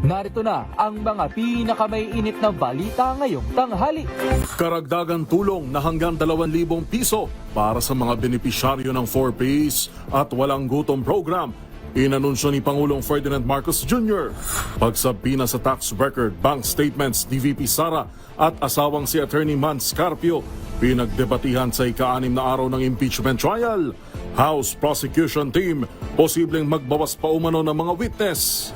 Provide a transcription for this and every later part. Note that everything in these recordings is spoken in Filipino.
Narito na ang mga pinakamaiinit na balita ngayong tanghali. Karagdagan tulong na hanggang 2,000 piso para sa mga benepisyaryo ng 4Ps at walang gutom program. Inanunsyo ni Pangulong Ferdinand Marcos Jr. Pagsabina sa tax record, bank statements ni VP Sara at asawang si Attorney Man Scarpio pinagdebatihan sa ika-6 na araw ng impeachment trial. House Prosecution Team, posibleng magbawas pa umano ng mga witness.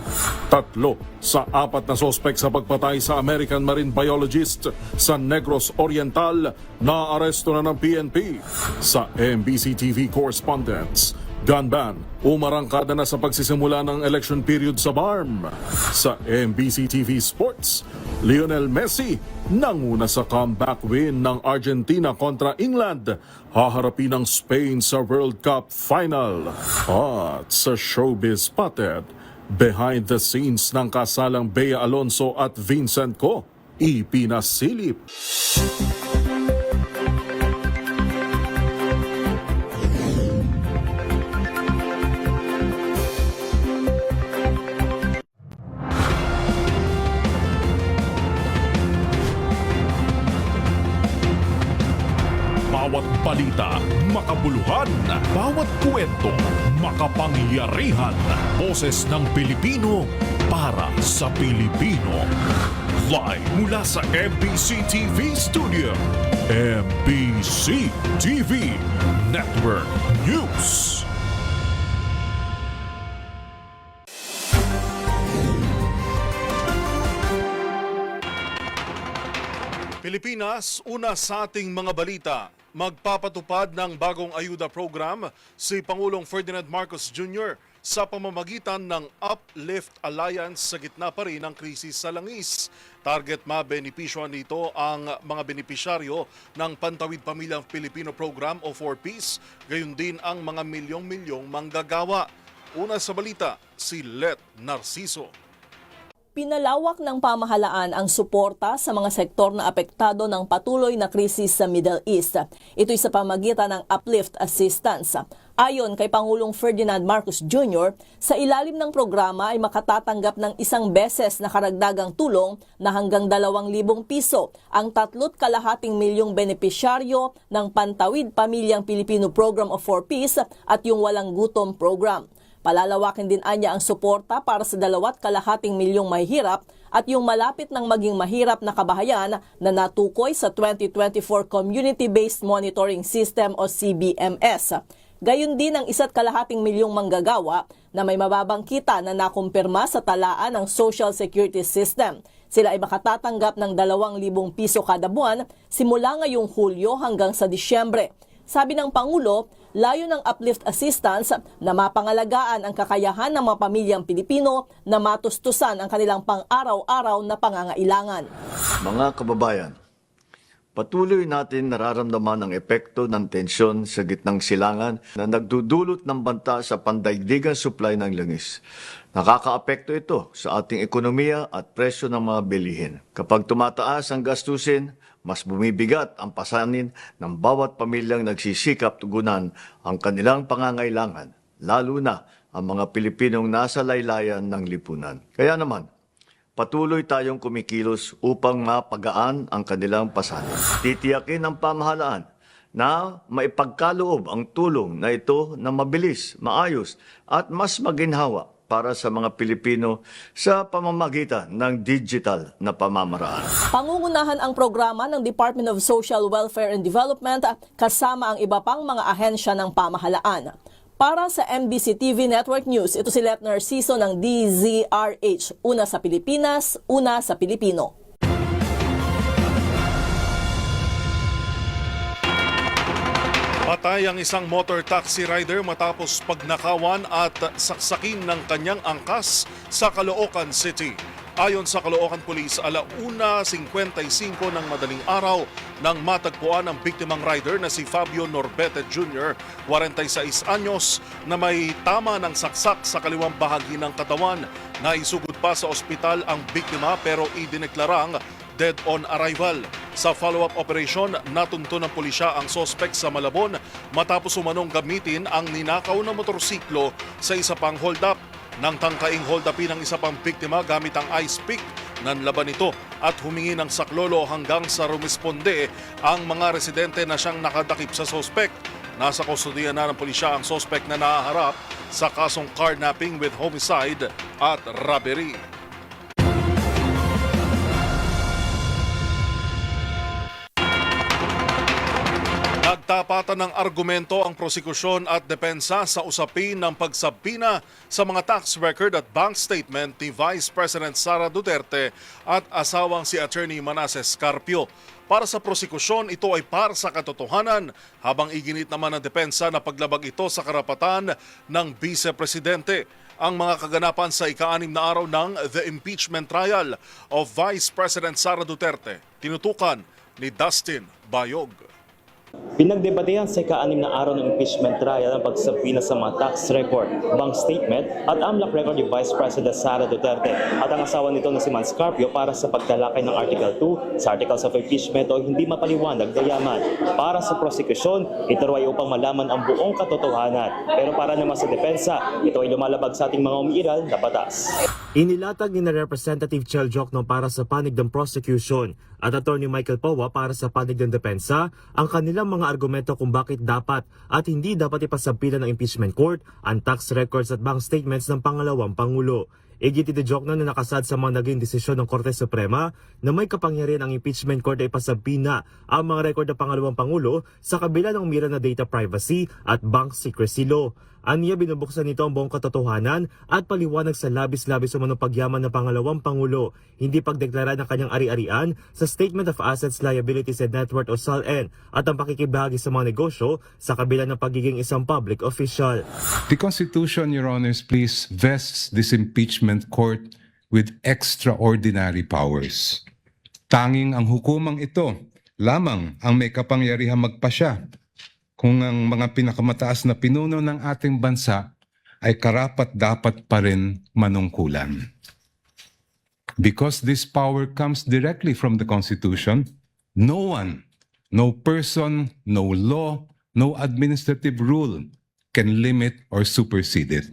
3 sa 4 na sospek sa pagpatay sa American marine biologist sa Negros Oriental na aresto na ng PNP. Sa MBC TV correspondents, gun ban, umarangkada na sa pagsisimula ng election period sa BARM. Sa MBC TV Sports, Lionel Messi nanguna sa comeback win ng Argentina kontra England. Haharapin ng Spain sa World Cup Final. At sa Showbiz Spotted, behind the scenes ng kasalang Bea Alonso at Vincent Co, ipinasilip. Bawat balita, makabuluhan. Bawat kwento, makapangyarihan. Boses ng Pilipino para sa Pilipino. Live mula sa MBC TV Studio. MBC TV Network News. Pilipinas, una sa ating mga balita. Magpapatupad ng bagong ayuda program si Pangulong Ferdinand Marcos Jr. sa pamamagitan ng Uplift Alliance sa gitna pa rin ng krisis sa langis. Target mabenepisyohan nito ang mga benepisyaryo ng Pantawid Pamilyang Pilipino Program o 4Ps, gayon din ang mga milyong-milyong manggagawa. Una sa balita, si Let Narciso. Pinalawak ng pamahalaan ang suporta sa mga sektor na apektado ng patuloy na krisis sa Middle East. Ito'y sa pamagitan ng Uplift Assistance. Ayon kay Pangulong Ferdinand Marcos Jr., sa ilalim ng programa ay makatatanggap ng 1 beses na karagdagang tulong na hanggang 2,000 piso ang 3.2 milyong benepisyaryo ng Pantawid Pamilyang Pilipino Program of 4Ps at yung Walang Gutom Program. Palalawakin din anya ang suporta para sa 2.2 milyong mahihirap at yung malapit ng maging mahirap na kabahayan na natukoy sa 2024 Community-Based Monitoring System o CBMS. Gayon din ang 1.2 milyong manggagawa na may mababang kita na nakumpirma sa talaan ng Social Security System. Sila ay makatatanggap ng 2,000 piso kada buwan simula ngayong Hulyo hanggang sa Disyembre. Sabi ng Pangulo, layo ng Uplift Assistance na mapangalagaan ang kakayahan ng mga pamilyang Pilipino na matustusan ang kanilang pang-araw-araw na pangangailangan. Mga kababayan, patuloy natin nararamdaman ang epekto ng tensyon sa gitnang silangan na nagdudulot ng banta sa pandaigdigang supply ng langis. Nakakaapekto ito sa ating ekonomiya at presyo ng mga bilihin. Kapag tumataas ang gastusin, mas bumibigat ang pasanin ng bawat pamilyang nagsisikap tugunan ang kanilang pangangailangan, lalo na ang mga Pilipinong nasa laylayan ng lipunan. Kaya naman, patuloy tayong kumikilos upang mapagaan ang kanilang pasanin. Titiyakin ng pamahalaan na maipagkaloob ang tulong na ito na mabilis, maayos at mas maginhawa para sa mga Pilipino sa pamamagitan ng digital na pamamaraan. Pangungunahan ang programa ng Department of Social Welfare and Development kasama ang iba pang mga ahensya ng pamahalaan. Para sa MBC TV Network News, ito si Let Narciso ng DZRH. Una sa Pilipinas, una sa Pilipino. Patay ang isang motor taxi rider matapos pagnakawan at saksakin ng kanyang angkas sa Caloocan City. Ayon sa Caloocan Police, 1:55 ng madaling araw nang matagpuan ang biktimang rider na si Fabio Norbete Jr., 46 anyos, na may tama ng saksak sa kaliwang bahagi ng katawan. Naisugod pa sa ospital ang biktima pero idineklarang dead on arrival. Sa follow-up operation, natunto ng pulisya ang sospek sa Malabon matapos umanong gamitin ang ninakaw na motorsiklo sa isa pang hold-up. Nang tangkaing hold upin ang isa pang biktima gamit ang ice pick, nanlaban ito at humingi ng saklolo hanggang sa rumisponde ang mga residente na siyang nakadakip sa sospek. Nasa kustodiya na ng pulisya ang sospek na nahaharap sa kasong carnapping with homicide at robbery. Nagtapatan ng argumento ang prosekusyon at depensa sa usapin ng pagsabina sa mga tax record at bank statement ni Vice President Sara Duterte at asawang si Attorney Manasseh Carpio. Para sa prosekusyon, ito ay para sa katotohanan, habang iginit naman ng depensa na paglabag ito sa karapatan ng Vice Presidente. Ang mga kaganapan sa ika-6 na araw ng the impeachment trial of Vice President Sara Duterte, tinutukan ni Dustin Bayog. Pinagdebatehan sa ika-6 na araw ng impeachment trial ang pagsabina sa mga tax record, bank statement at AMLAC record ni Vice President Sara Duterte at ang asawa nito na si Mans Carpio para sa pagtalakay ng Article 2 sa Articles of Impeachment o hindi mapaliwanag na yaman. Para sa prosekusyon, ito ay upang malaman ang buong katotohanan. Pero para naman sa depensa, ito ay lumalabag sa ating mga umiiral na batas. Inilatag ni na Representative Chel Jokno para sa panig ng prosecution at Attorney Michael Powa para sa panig ng depensa ang kanilang mga argumento kung bakit dapat at hindi dapat ipasampilan ng impeachment court ang tax records at bank statements ng pangalawang Pangulo. Igiti ni Jokno na nakasad sa mga naging desisyon ng Korte Suprema na may kapangyarihan ang impeachment court ay pasampina ang mga record ng pangalawang Pangulo sa kabila ng umira na data privacy at bank secrecy law. Aniya binubuksan nito ang buong katotohanan at paliwanag sa labis-labis umanong pagyaman ng pangalawang Pangulo, hindi pagdeklara ng kanyang ari-arian sa Statement of Assets, Liabilities and Net Worth o SALN at ang pakikibahagi sa mga negosyo sa kabila ng pagiging isang public official. The Constitution, Your Honors, please vests this impeachment court with extraordinary powers. Tanging ang hukumang ito lamang ang may kapangyarihang magpasya kung ang mga pinakamataas na pinuno ng ating bansa ay karapat-dapat pa rin manungkulan. Because this power comes directly from the Constitution, no one, no person, no law, no administrative rule can limit or supersede it.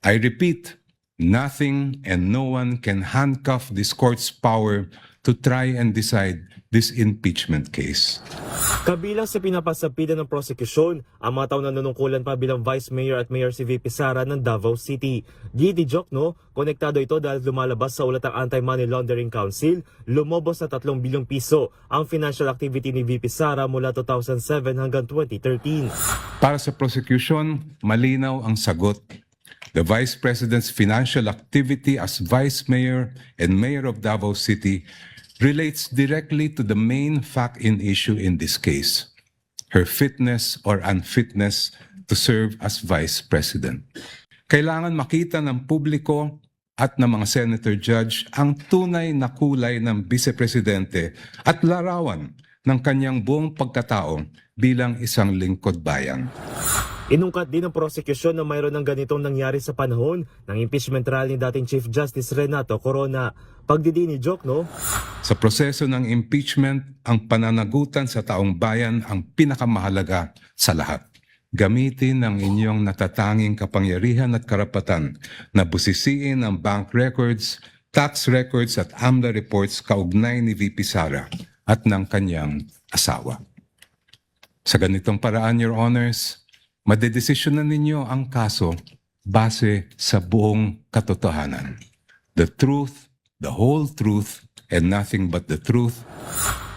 I repeat, nothing and no one can handcuff this court's power to try and decide this impeachment case. Kabilang sa pinapasapidan ng prosekusyon, ang mga taong nanunungkulan pa bilang Vice Mayor at Mayor si VP Sara ng Davao City. Gidi Jokno, konektado ito dahil lumalabas sa ulat ng Anti-Money Laundering Council, lumobos sa 3 bilyong piso ang financial activity ni VP Sara mula 2007 hanggang 2013. Para sa prosecution, malinaw ang sagot. The Vice President's financial activity as Vice Mayor and Mayor of Davao City relates directly to the main fact in issue in this case, her fitness or unfitness to serve as Vice President. Kailangan makita ng publiko at ng mga Senator Judge ang tunay na kulay ng Vice Presidente at larawan ng kanyang buong pagkatao bilang isang lingkod bayan. Inungkat din ng prosekusyon na mayroon ng ganitong nangyari sa panahon ng impeachment trial ni dating Chief Justice Renato Corona. Pagdidiin ni Jokno, sa proseso ng impeachment, ang pananagutan sa taong bayan ang pinakamahalaga sa lahat. Gamitin ang inyong natatanging kapangyarihan at karapatan na busisiin ang bank records, tax records at AMLA reports kaugnay ni VP Sara at ng kanyang asawa. Sa ganitong paraan, Your Honors, madedesisyonan ninyo ang kaso base sa buong katotohanan. The truth, the whole truth, and nothing but the truth.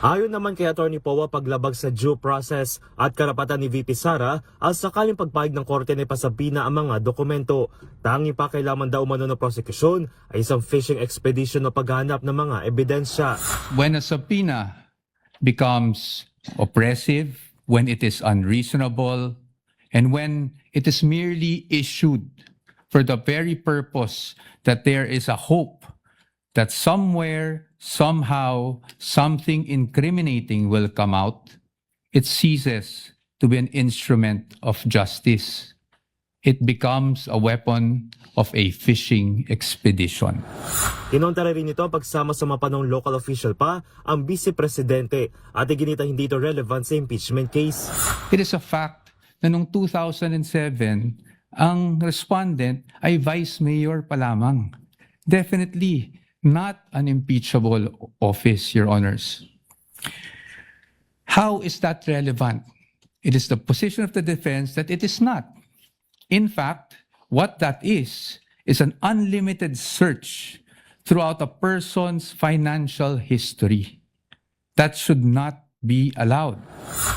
ayon naman kay Attorney Powa, paglabag sa due process at karapatan ni VP Sara ang sakaling pagpahig ng korte na ipasabina ang mga dokumento. Tangi pa kailangan daw umano ng prosekusyon ay isang fishing expedition o paghanap ng mga ebidensya. When a subpoena becomes oppressive, when it is unreasonable, and when it is merely issued for the very purpose that there is a hope that somewhere, somehow, something incriminating will come out, it ceases to be an instrument of justice. It becomes a weapon of a fishing expedition. Kinontara rin ito ang pagsama sa mapanong local official pa ang Vice Presidente at iginita hindi ito relevant sa impeachment case. It is a fact na noong 2007, ang respondent ay vice mayor pa lamang. Definitely not an impeachable office, Your Honors. How is that relevant? It is the position of the defense that it is not. In fact, what that is an unlimited search throughout a person's financial history. That should not be allowed.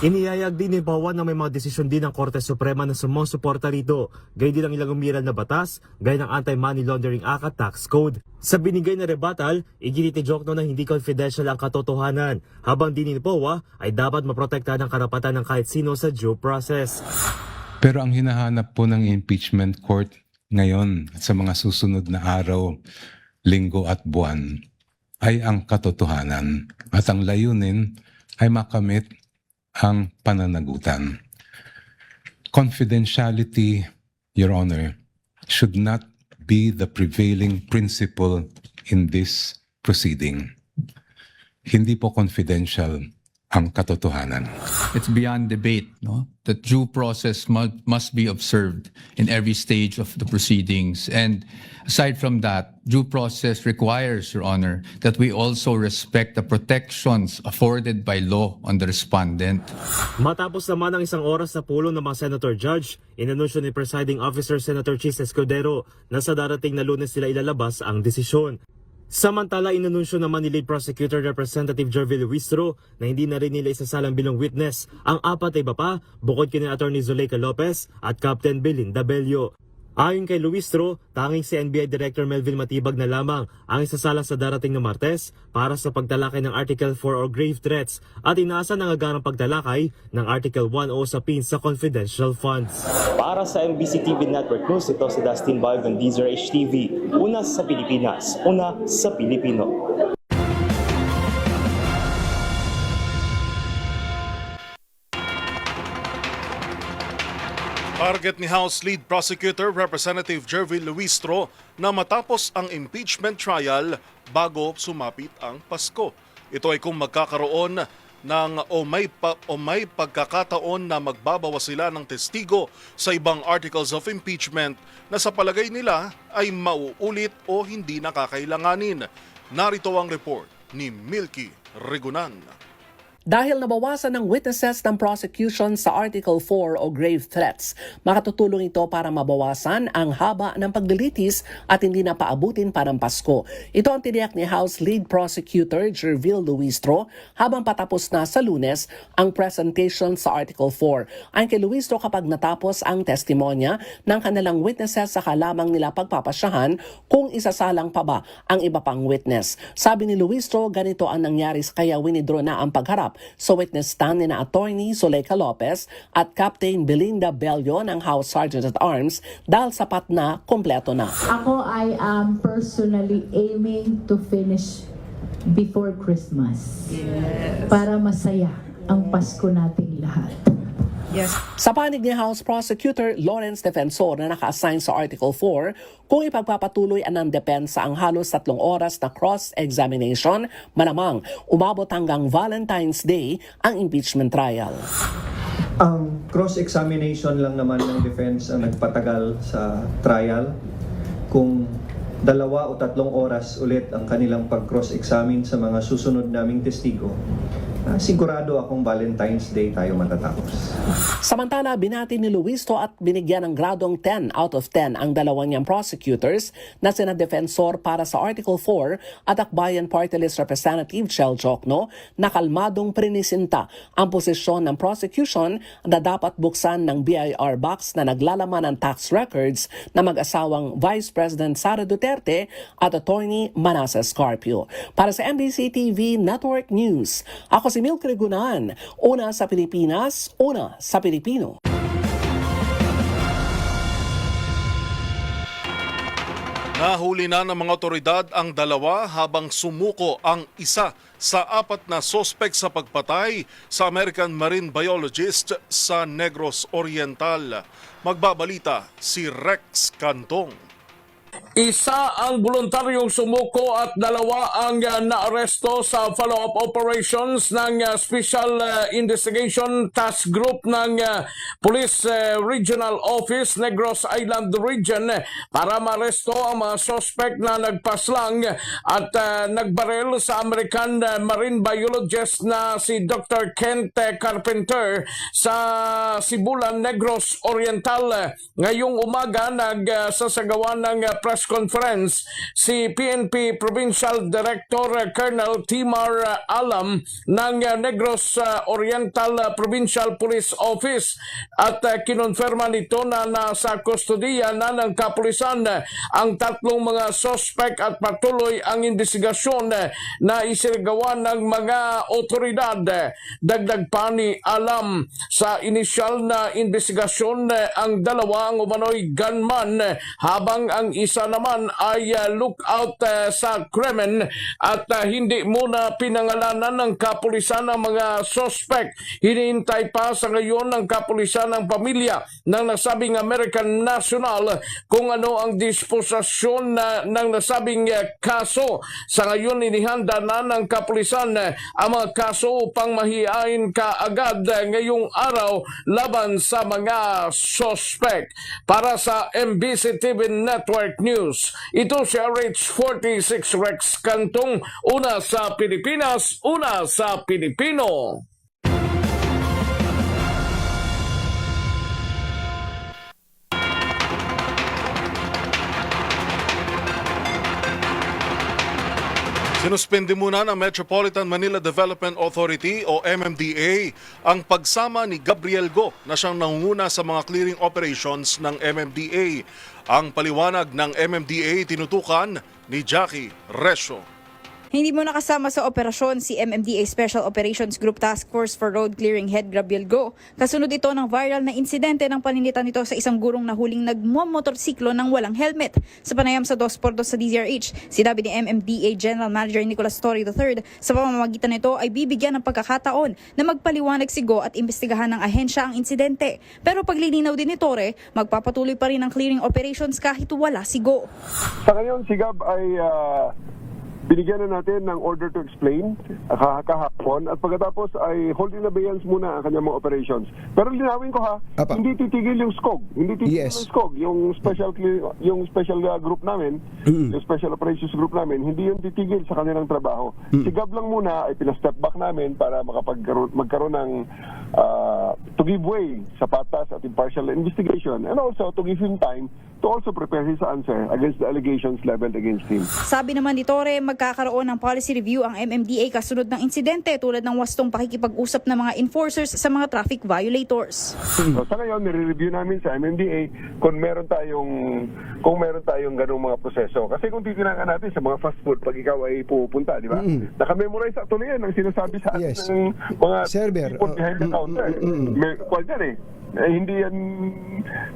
Iniyayag din ni Pawan na may mga desisyon din ng Korte Suprema na sumusuporta rito, gaya din ang ilang umiral na batas, gaya ng Anti-Money Laundering Act at Tax Code. Sa binigay na rebuttal, iginit ni Jokno na hindi confidential ang katotohanan, habang din ni Pawa ay dapat maprotektahan ang karapatan ng kahit sino sa due process. Pero ang hinahanap po ng impeachment court ngayon at sa mga susunod na araw, linggo at buwan ay ang katotohanan at ang layunin ay makamit ang pananagutan. Confidentiality, Your Honor, should not be the prevailing principle in this proceeding. Hindi po confidential ang katotohanan. It's beyond debate, no? That due process must be observed in every stage of the proceedings. And aside from that, due process requires, Your Honor, that we also respect the protections afforded by law on the respondent. Matapos naman ang isang oras na pulong ng mga Senator Judge, inanunsyo ni Presiding Officer Senator Chis Escudero na sa darating na Lunes sila ilalabas ang desisyon. Samantala, inanunsyo naman ni Lead Prosecutor Representative Jervil Luistro na hindi na rin nila isasalang bilang witness ang apat na iba pa bukod kina Atty. Zuleika Lopez at Captain Belinda Bello. Ayon kay Luistro, tanging si NBI Director Melvin Matibag na lamang ang isasala sa darating na Martes para sa pagtalakay ng Article 4 o grave threats at inaasa ng agarang pagtalakay ng Article 1 o usapin sa confidential funds. Para sa MBC TV Network News, ito si Dustin Balgon, DZRH-TV. Una sa Pilipinas, una sa Pilipino. Target ni House Lead Prosecutor Representative Jervil Luistro na matapos ang impeachment trial bago sumapit ang Pasko. Ito ay kung magkakaroon ng may pagkakataon na magbabawas sila ng testigo sa ibang articles of impeachment na sa palagay nila ay mauulit o hindi nakakailanganin. Narito ang report ni Milky Rigunan. Dahil nabawasan ng witnesses ng prosecution sa Article 4 o grave threats, makatutulong ito para mabawasan ang haba ng paglilitis at hindi na paabutin parang Pasko. Ito ang tiniyak ni House Lead Prosecutor Jervil Luistro habang patapos na sa Lunes ang presentation sa Article 4. Ayon kay Luistro, kapag natapos ang testimonya ng kanilang witnesses, saka lamang nila pagpapasyahan kung isasalang pa ba ang iba pang witness. Sabi ni Luistro, ganito ang nangyari kaya winidraw na ang pagharap sa witness stand ni na Atty. Zuleika Lopez at Captain Belinda Bello ng House Sergeant at Arms dahil sapat na kompleto na. Ako, I am personally aiming to finish before Christmas. Yes. Para masaya ang Pasko nating lahat. Yes. Sa panig ni House Prosecutor Lawrence Defensor na naka-assign sa Article 4, kung ipagpapatuloy ng depensa ang halos 3 oras na cross-examination, malamang umabot hanggang Valentine's Day ang impeachment trial. Ang cross-examination lang naman ng defense ang nagpatagal sa trial. Kung 2 o 3 oras ulit ang kanilang pag-cross-examine sa mga susunod naming testigo, sigurado akong Valentine's Day tayo matatapos. Samantala, binati ni Luistro at binigyan ng gradong 10 out of 10 ang dalawa niyang prosecutors na sina defensor para sa Article 4 at Akbayan Party List Representative Chel Jokno na kalmadong prinisinta ang posisyon ng prosecution na dapat buksan ng BIR box na naglalaman ng tax records na mag-asawang Vice President Sara Duterte at Attorney Manasseh Scarpio. Para sa MBC TV Network News, ako si Milky Rigunan, una sa Pilipinas, una sa Pilipino. Nahuli na ng mga otoridad ang 2 habang sumuko ang isa sa 4 na sospek sa pagpatay sa American marine biologist sa Negros Oriental. Magbabalita si Rex Cantong. Isa ang voluntaryong sumuko at 2 ang naaresto sa follow-up operations ng Special Investigation Task Group ng Police Regional Office Negros Island Region para maaresto ang mga suspect na nagpaslang at nagbaril sa American marine biologist na si Dr. Kent Carpenter sa Sibulan, Negros Oriental. Ngayong umaga nagsasagawa ng press conference si PNP Provincial Director Colonel Timar Alam ng Negros Oriental Provincial Police Office at kinonfirma nito na nasa kustodiya na ng kapulisan ang 3 mga suspect at patuloy ang investigasyon na isinagawa ng mga otoridad. Dagdag pa ni Alam, sa inisyal na investigasyon ang 2 ang umano'y gunman habang ang isa naman ay lookout sa krimen at hindi muna pinangalanan ng kapulisan ng mga suspect. Hinihintay pa sa ngayon ng kapulisan ng pamilya ng nasabing American national kung ano ang disposisyon ng nasabing kaso. Sa ngayon inihanda na ng kapulisan ang mga kaso upang mahihain kaagad ngayong araw laban sa mga suspect. Para sa MBC TV Network News, ito si RH46 Rex Cantong, una sa Pilipinas, una sa Pilipino. Sinuspende muna ng Metropolitan Manila Development Authority o MMDA ang pagsama ni Gabriel Go na siyang nangunguna sa mga clearing operations ng MMDA. Ang paliwanag ng MMDA tinutukan ni Jackie Resio. Hindi mo nakasama sa operasyon si MMDA Special Operations Group Task Force for Road Clearing Head Gabriel Go. Kasunod ito ng viral na insidente ng paninitan nito sa isang gurong na huling nagmumotorsiklo ng walang helmet. Sa panayam sa 2x2 sa DZRH, sinabi ni MMDA General Manager Nicolas Torre III, sa pamamagitan nito ay bibigyan ng pagkakataon na magpaliwanag si Go at imbestigahan ng ahensya ang insidente. Pero paglilinaw din ni Torre, magpapatuloy pa rin ang clearing operations kahit wala si Go. Sa ngayon, si Gab ay binigyan na natin ng order to explain kahapon at pagkatapos ay hold in abeyance muna ang kanyang mga operations. Pero linawin ko hindi titigil yung SCOG. Hindi titigil yung SCOG. Yung special group namin, yung special operations group namin, hindi yun titigil sa kanilang trabaho. Si Gab lang muna ay pinastep back namin para magkaroon ng to give way sa patas at impartial investigation and also to give him time to also prepare his answer against the allegations leveled against him. Sabi naman ni Torre, magkakaroon ng policy review ang MMDA kasunod ng insidente tulad ng wastong pakikipag-usap ng mga enforcers sa mga traffic violators. So, sa ngayon, nire-review namin sa MMDA kung meron tayong ganung mga proseso. Kasi kung titingnan natin sa mga fast food, pag ikaw ay pupunta, di ba? Naka-memorize actually yan ang sinasabi sa atin ng mga server behind the counter. Hindi yan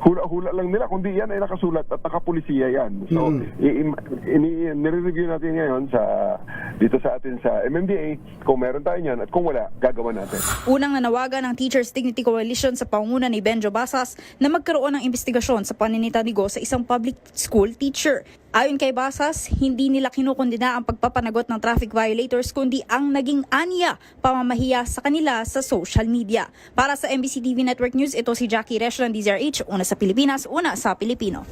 hula-hula lang nila, kundi yan ay nakasulat at nakapulisiya yan. So, nire-review natin ngayon dito sa atin sa MMDA kung meron tayo niyan at kung wala, gagawa natin. Unang nanawagan ng Teachers Dignity Coalition sa pangunguna ni Benjo Basas na magkaroon ng investigasyon sa paninita ni Go sa isang public school teacher. Ayon kay Basas, hindi nila kinukundina ang pagpapanagot ng traffic violators kundi ang naging anya pamamahiya sa kanila sa social media. Para sa MBC TV Network News, ito si Jackie Resio ng DZRH, una sa Pilipinas, una sa Pilipino.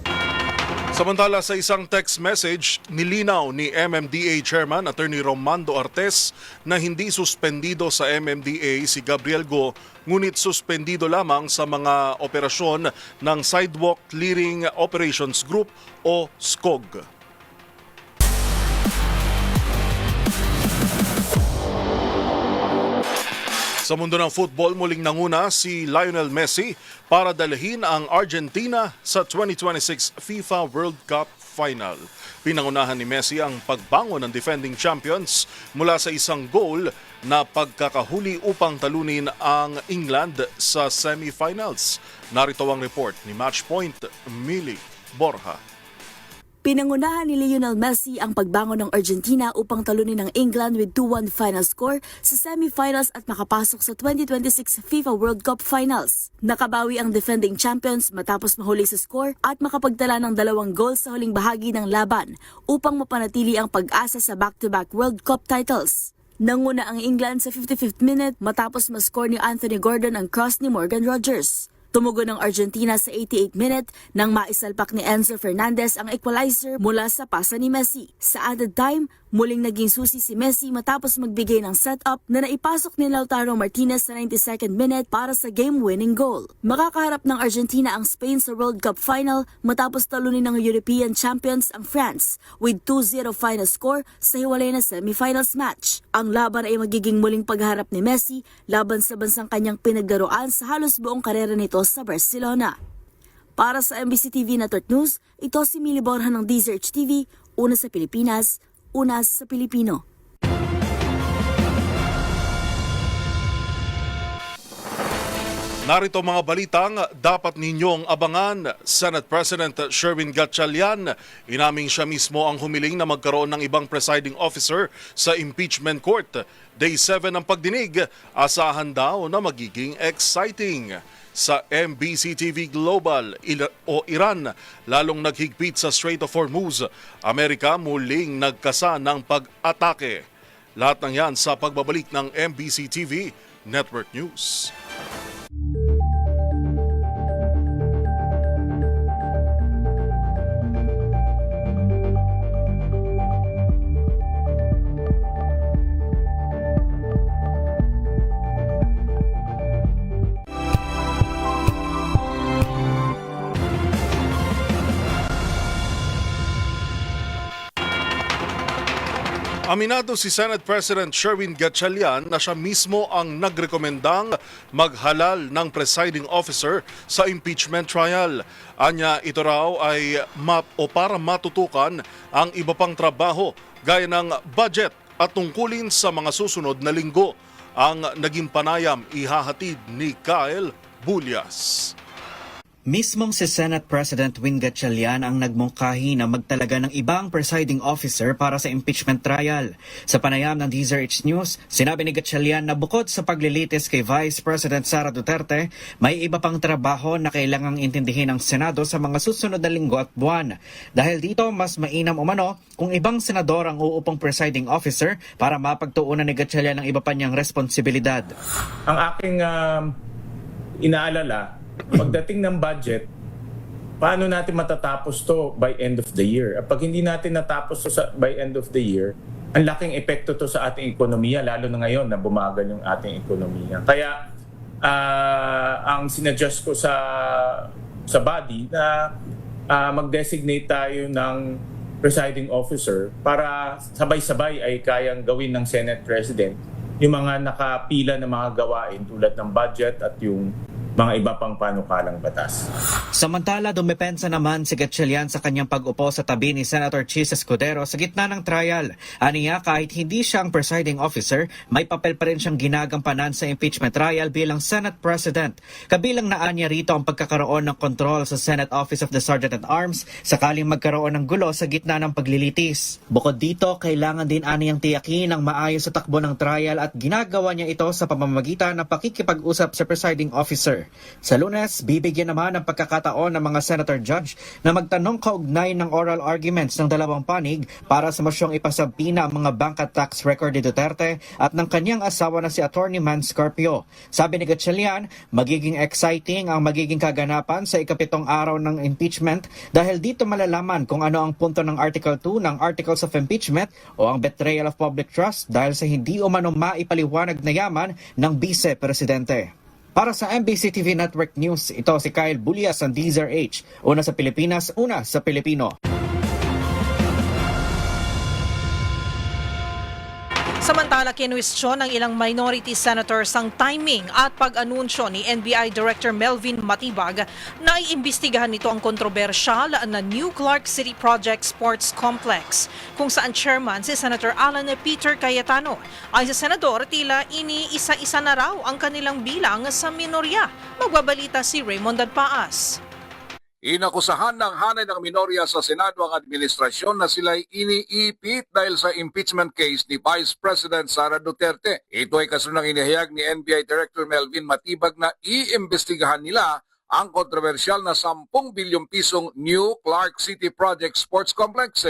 Samantala sa isang text message, nilinaw ni MMDA Chairman Attorney Romando Artes na hindi suspendido sa MMDA si Gabriel Go, ngunit suspendido lamang sa mga operasyon ng Sidewalk Clearing Operations Group o SCOG. Sa mundo ng football, muling nanguna si Lionel Messi para dalhin ang Argentina sa 2026 FIFA World Cup Final. Pinangunahan ni Messi ang pagbangon ng defending champions mula sa isang goal na pagkakahuli upang talunin ang England sa semifinals. Narito ang report ni Matchpoint Mili Borja. Pinangunahan ni Lionel Messi ang pagbangon ng Argentina upang talunin ng England with 2-1 final score sa semifinals at makapasok sa 2026 FIFA World Cup Finals. Nakabawi ang defending champions matapos mahuli sa score at makapagtala ng 2 goal sa huling bahagi ng laban upang mapanatili ang pag-asa sa back-to-back World Cup titles. Nanguna ang England sa 55th minute matapos ma-score ni Anthony Gordon ang cross ni Morgan Rogers. Tumugon ng Argentina sa 88th minute nang maisalpak ni Enzo Fernandez ang equalizer mula sa pasa ni Messi. Sa added time, muling naging susi si Messi matapos magbigay ng setup na naipasok ni Lautaro Martinez sa 92nd minute para sa game-winning goal. Makakaharap ng Argentina ang Spain sa World Cup Final matapos talunin ng European champions ang France with 2-0 final score sa hiwalay na semifinals match. Ang laban ay magiging muling pagharap ni Messi laban sa bansang kanyang pinagdaroan sa halos buong karera nito sa Barcelona. Para sa MBC TV Network News, ito si Mili Borja ng DZRH TV, una sa Pilipinas, una sa Pilipino. Narito mga balitang dapat ninyong abangan. Senate President Sherwin Gatchalian, inaming siya mismo ang humiling na magkaroon ng ibang presiding officer sa impeachment court. Day 7 ang pagdinig, asahan daw na magiging exciting. Sa MBC TV Global, Iran lalong naghigpit sa Strait of Hormuz. Amerika muling nagkasa ng pag-atake. Lahat ng yan sa pagbabalik ng MBC TV Network News. Aminado si Senate President Sherwin Gatchalian na siya mismo ang nagrekomendang maghalal ng presiding officer sa impeachment trial. Anya, ito raw ay para matutukan ang iba pang trabaho gaya ng budget at tungkulin sa mga susunod na linggo. Ang naging panayam ihahatid ni Kyle Bulyas. Mismong si Senate President Win Gatchalian ang nagmungkahi na magtalaga ng ibang presiding officer para sa impeachment trial. Sa panayam ng DZRH News, sinabi ni Gatchalian na bukod sa paglilitis kay Vice President Sara Duterte, may iba pang trabaho na kailangang intindihin ng Senado sa mga susunod na linggo at buwan. Dahil dito, mas mainam umano kung ibang senador ang uupong presiding officer para mapagtuunan ni Gatchalian ng iba pa niyang responsibilidad. Ang aking inaalala, pagdating ng budget, paano natin matatapos to by end of the year? At pag hindi natin natapos to by end of the year, ang laking epekto to sa ating ekonomiya, lalo na ngayon na bumagal yung ating ekonomiya. Kaya ang sinadjust ko sa body na mag-designate tayo ng presiding officer para sabay-sabay ay kayang gawin ng Senate President yung mga nakapila na mga gawain tulad ng budget at yung mga iba pang panukalang batas. Samantala, dumepensa naman si Gatchalian sa kanyang pag-upo sa tabi ni Senator Chis Escudero sa gitna ng trial. Aniya, kahit hindi siya ang presiding officer, may papel pa rin siyang ginagampanan sa impeachment trial bilang Senate President. Kabilang na anya rito ang pagkakaroon ng kontrol sa Senate Office of the Sergeant-at-Arms sakaling magkaroon ng gulo sa gitna ng paglilitis. Bukod dito, kailangan din aniyang tiyakin ang maayos sa takbo ng trial at ginagawa niya ito sa pamamagitan ng pakikipag-usap sa presiding officer. Sa Lunes, bibigyan naman ng pagkakataon ng mga senator judge na magtanong kaugnay ng oral arguments ng dalawang panig para sa mosyong ipasabina ang mga bank at tax record ni Duterte at ng kanyang asawa na si Attorney Man Scarpio. Sabi ni Gatchalian, magiging exciting ang magiging kaganapan sa ika-7 araw ng impeachment dahil dito malalaman kung ano ang punto ng Article 2 ng Articles of Impeachment o ang betrayal of public trust dahil sa hindi umano maipaliwanag na yaman ng Vice-Presidente. Para sa MBC TV Network News, ito si Kyle Bulyas ng DZRH. Una sa Pilipinas, una sa Pilipino. Samantala, kinwestiyon ng ilang minority senators ang timing at pag-anunsyo ni NBI Director Melvin Matibag na iimbestigahan nito ang kontrobersyal na New Clark City Project Sports Complex, kung saan chairman si Senator Alan Peter Cayetano. Ay sa senador, tila iniisa-isa na raw ang kanilang bilang sa minorya. Magbabalita si Raymond Dadpaas. Inakusahan ng hanay ng minorya sa Senado ang administrasyon na sila'y iniipit dahil sa impeachment case ni Vice President Sara Duterte. Ito ay kasunod ng inihayag ni NBI Director Melvin Matibag na iimbestigahan nila ang kontrobersyal na 10 bilyong pisong New Clark City Project Sports Complex.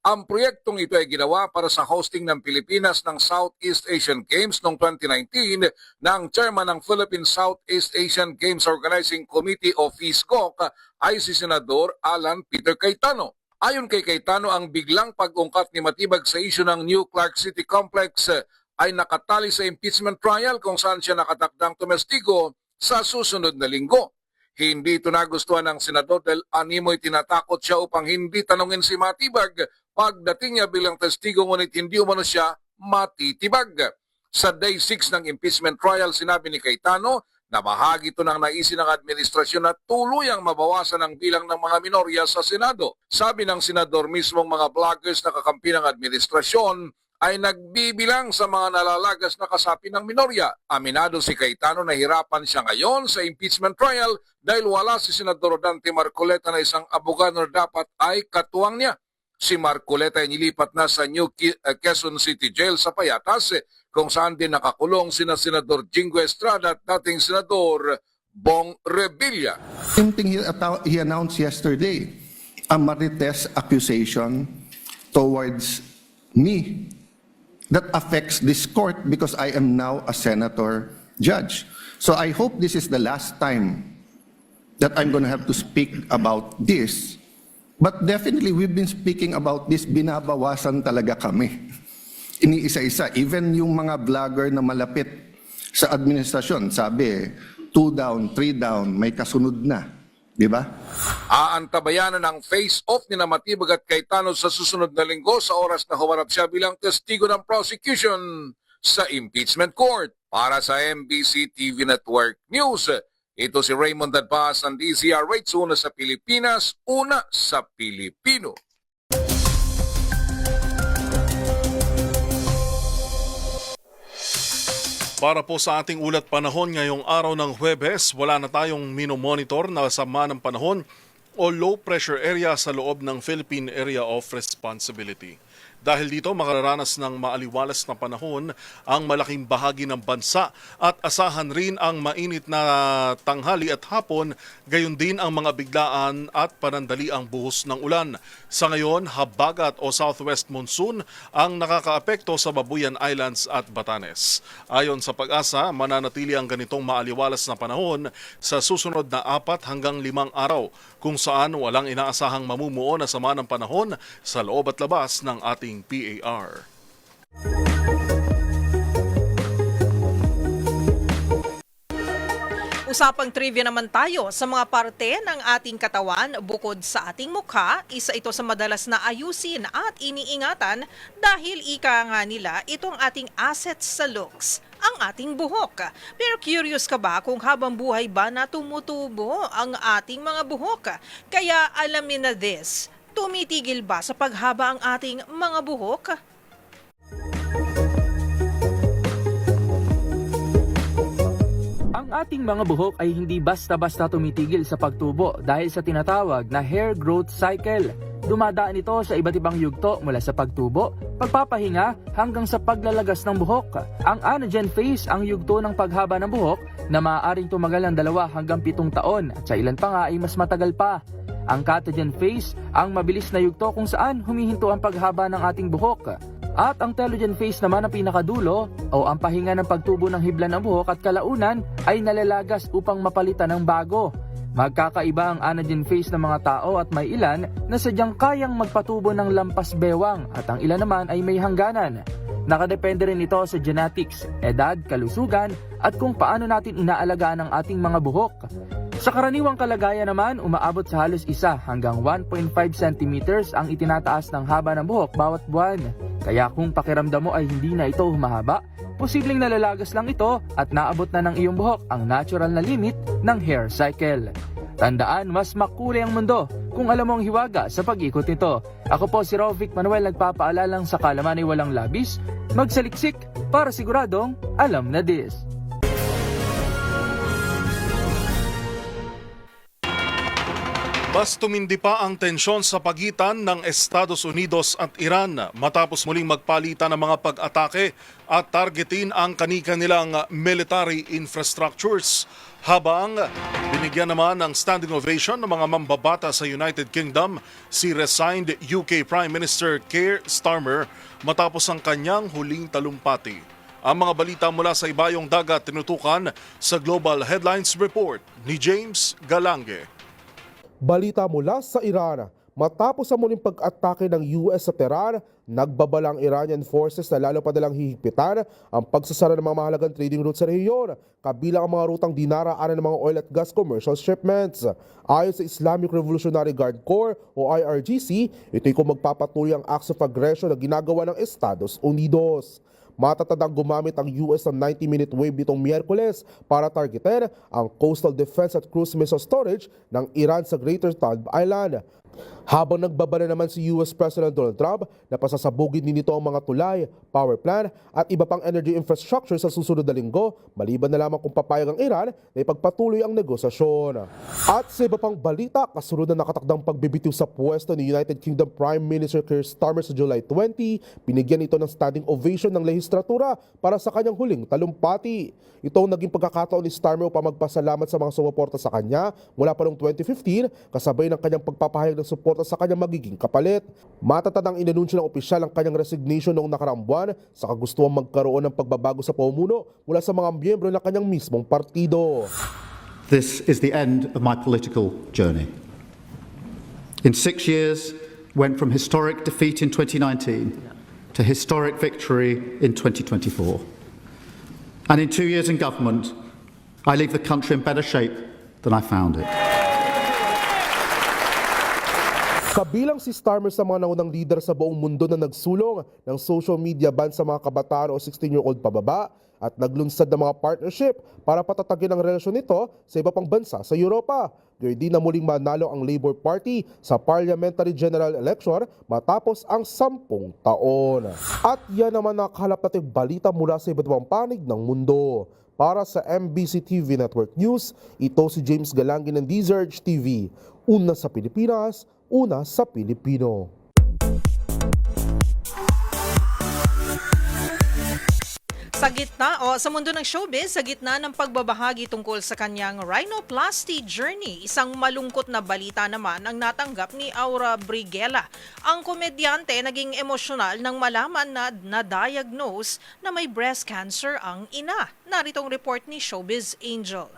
Ang proyektong ito ay ginawa para sa hosting ng Pilipinas ng Southeast Asian Games noong 2019 ng chairman ng Philippine Southeast Asian Games Organizing Committee o FISCOC ay si Senador Alan Peter Cayetano. Ayon kay Cayetano, ang biglang pag-ungkat ni Matibag sa isyu ng New Clark City Complex ay nakatali sa impeachment trial kung saan siya nakatakdang tumestigo sa susunod na linggo. Hindi ito nagustuhan ng senador dahil animoy tinatakot siya upang hindi tanungin si Matibag pagdating niya bilang testigo, ngunit hindi umano siya matitibag. Sa day 6 ng impeachment trial, sinabi ni Cayetano na bahagi ito ng naisin ng administrasyon na tuluyang mabawasan ang bilang ng mga minorya sa Senado. Sabi ng senador, mismong mga vloggers na kakampi ng administrasyon ay nagbibilang sa mga nalalagas na kasapi ng minorya. Aminado si Cayetano na hirapan siya ngayon sa impeachment trial dahil wala si Senador Dante Marcoleta na isang abogado na dapat ay katuwang niya. Si Marcoleta ay nilipat na sa New Quezon City Jail sa Payatas kung saan din nakakulong sina Senador Jingo Estrada at dating Senador Bong Revilla. Same thing he announced yesterday, a Marites accusation towards me that affects this court because I am now a senator judge. So I hope this is the last time that I'm going to have to speak about this. But definitely we've been speaking about this, binabawasan talaga kami. Iniisa-isa, even yung mga vlogger na malapit sa administrasyon, sabi, 2 down, 3 down, may kasunod na. Diba? Aantabayanan ang face-off ni Matibag at Cayetano sa susunod na linggo sa oras na humarap siya bilang testigo ng prosecution sa impeachment court. Para sa MBC TV Network News, ito si Raymond Dadbas ng DZRH, una sa Pilipinas, una sa Pilipino. Para po sa ating ulat panahon ngayong araw ng Huwebes, wala na tayong minomonitor na sama ng panahon o low pressure area sa loob ng Philippine Area of Responsibility. Dahil dito makararanas ng maaliwalas na panahon ang malaking bahagi ng bansa at asahan rin ang mainit na tanghali at hapon, gayon din ang mga biglaan at panandali ang buhos ng ulan. Sa ngayon, habagat o southwest monsoon ang nakakaapekto sa Babuyan Islands at Batanes. Ayon sa Pag-asa, mananatili ang ganitong maaliwalas na panahon sa susunod na 4 hanggang 5 araw, kung saan walang inaasahang mamumuo na sama ng panahon sa loob at labas ng ating PAR. Usapang trivia naman tayo sa mga parte ng ating katawan bukod sa ating mukha. Isa ito sa madalas na ayusin at iniingatan dahil ika nga nila itong ating assets sa looks, ang ating buhok. Pero curious ka ba kung habang buhay ba na tumutubo ang ating mga buhok? Kaya alamin na this, tumitigil ba sa paghaba ang ating mga buhok? Ang ating mga buhok ay hindi basta-basta tumitigil sa pagtubo dahil sa tinatawag na hair growth cycle. Dumadaan ito sa iba't ibang yugto mula sa pagtubo, pagpapahinga hanggang sa paglalagas ng buhok. Ang anagen phase ang yugto ng paghaba ng buhok na maaaring tumagal ng 2 hanggang 7 taon at sa ilan pa nga ay mas matagal pa. Ang catagen phase ang mabilis na yugto kung saan humihinto ang paghaba ng ating buhok. At ang telogen phase naman ang pinakadulo o ang pahinga ng pagtubo ng hibla ng buhok at kalaunan ay nalalagas upang mapalitan ng bago. Magkakaiba ang anagen phase ng mga tao at may ilan na sadyang kayang magpatubo ng lampas bewang at ang ilan naman ay may hangganan. Nakadepende rin ito sa genetics, edad, kalusugan at kung paano natin inaalagaan ang ating mga buhok. Sa karaniwang kalagayan naman, umaabot sa halos 1 hanggang 1.5 cm ang itinataas ng haba ng buhok bawat buwan. Kaya kung pakiramdam mo ay hindi na ito humahaba, posibleng nalalagas lang ito at naabot na ng iyong buhok ang natural na limit ng hair cycle. Tandaan, mas makulay ang mundo kung alam mo ang hiwaga sa pag-ikot nito. Ako po si Rovic Manuel, nagpapaalalang sa kalaman ay walang labis, magsaliksik para siguradong alam na this. Mas tumindi pa ang tensyon sa pagitan ng Estados Unidos at Iran matapos muling magpalitan ng mga pag-atake at targetin ang kani-kanilang military infrastructures. Habang binigyan naman ng standing ovation ng mga mambabata sa United Kingdom si resigned UK Prime Minister Keir Starmer matapos ang kanyang huling talumpati. Ang mga balita mula sa ibayong dagat tinutukan sa Global Headlines Report ni James Galange. Balita mula sa Iran. Matapos ang muling pag-atake ng US sa Tehran, nagbabalang Iranian forces na lalo pa nilang hihigpitan ang pagsasara ng mga mahalagang trading routes sa rehiyon, kabilang ang mga rutang dinaraanan ng mga oil at gas commercial shipments. Ayon sa Islamic Revolutionary Guard Corps o IRGC, ito'y kung magpapatuloy ang acts of aggression na ginagawa ng Estados Unidos. Matatandang gumamit ang US ng 90-minute wave nitong Miyerkules para targetin ang coastal defense at cruise missile storage ng Iran sa Greater Talb Island. Habang nagbabala naman si US President Donald Trump na pasasabugin din nito ang mga tulay, power plant at iba pang energy infrastructure sa susunod na linggo, maliban na lamang kung papayag ang Iran na ipagpatuloy ang negosasyon. At sa iba pang balita, kasunod na nakatakdang pagbibitiw sa pwesto ni United Kingdom Prime Minister Keir Starmer sa July 20, binigyan ito ng standing ovation ng lehislatura para sa kanyang huling talumpati. Ito ang naging pagkakataon ni Starmer upang magpasalamat sa mga sumuporta sa kanya mula pa noong 2015 kasabay ng kanyang pagpapahayag ng suporta sa kanyang magiging kapalit. Matatandang inanunsyo ng opisyal ang kanyang resignation noong nakaraang buwan sa kagustuhan magkaroon ng pagbabago sa pamumuno mula sa mga miyembro ng kanyang mismong partido. This is the end of my political journey. In 6 years, went from historic defeat in 2019 to historic victory in 2024. And in 2 years in government, I leave the country in better shape than I found it. Kabilang si Starmer sa mga naunang leader sa buong mundo na nagsulong ng social media ban sa mga kabataan o 16-year-old pababa at naglunsad ng mga partnership para patatagin ang relasyon nito sa iba pang bansa sa Europa. Gayon din na muling manalo ang Labour Party sa Parliamentary General Election matapos ang 10 taon. At yan naman nakakalap nating balita mula sa iba't ibang panig ng mundo. Para sa MBC TV Network News, ito si James Galangi ng DZRH TV. Una sa Pilipinas, una sa Pilipino. Sa gitna sa mundo ng showbiz, sa gitna ng pagbabahagi tungkol sa kanyang rhinoplasty journey, isang malungkot na balita naman ang natanggap ni Aura Briguela. Ang komedyante naging emosyonal nang malaman na na-diagnose na may breast cancer ang ina. Naritong report ni Showbiz Angel.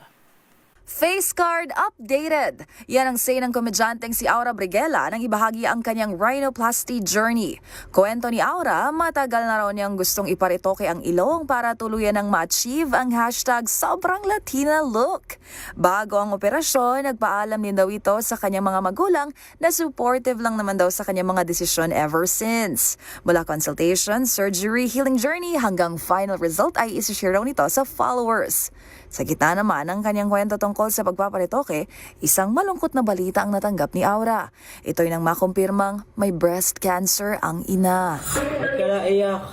Face card updated. Yan ang say ng komedyanteng si Aura Briguela nang ibahagi ang kanyang rhinoplasty journey. Kwento ni Aura, matagal na raw niyang gustong iparitoke ang ilong para tuluyan ng ma-achieve ang hashtag sobrang Latina look. Bago ang operasyon, nagpaalam din daw ito sa kanyang mga magulang na supportive lang naman daw sa kanyang mga desisyon ever since. Mula consultation, surgery, healing journey hanggang final result ay isi-share daw nito sa followers. Sa gitna naman ng kanyang kwento tungkol sa pagpaparitoke, isang malungkot na balita ang natanggap ni Aura. Ito'y nang makumpirmang may breast cancer ang ina. Ba't ka naiyak?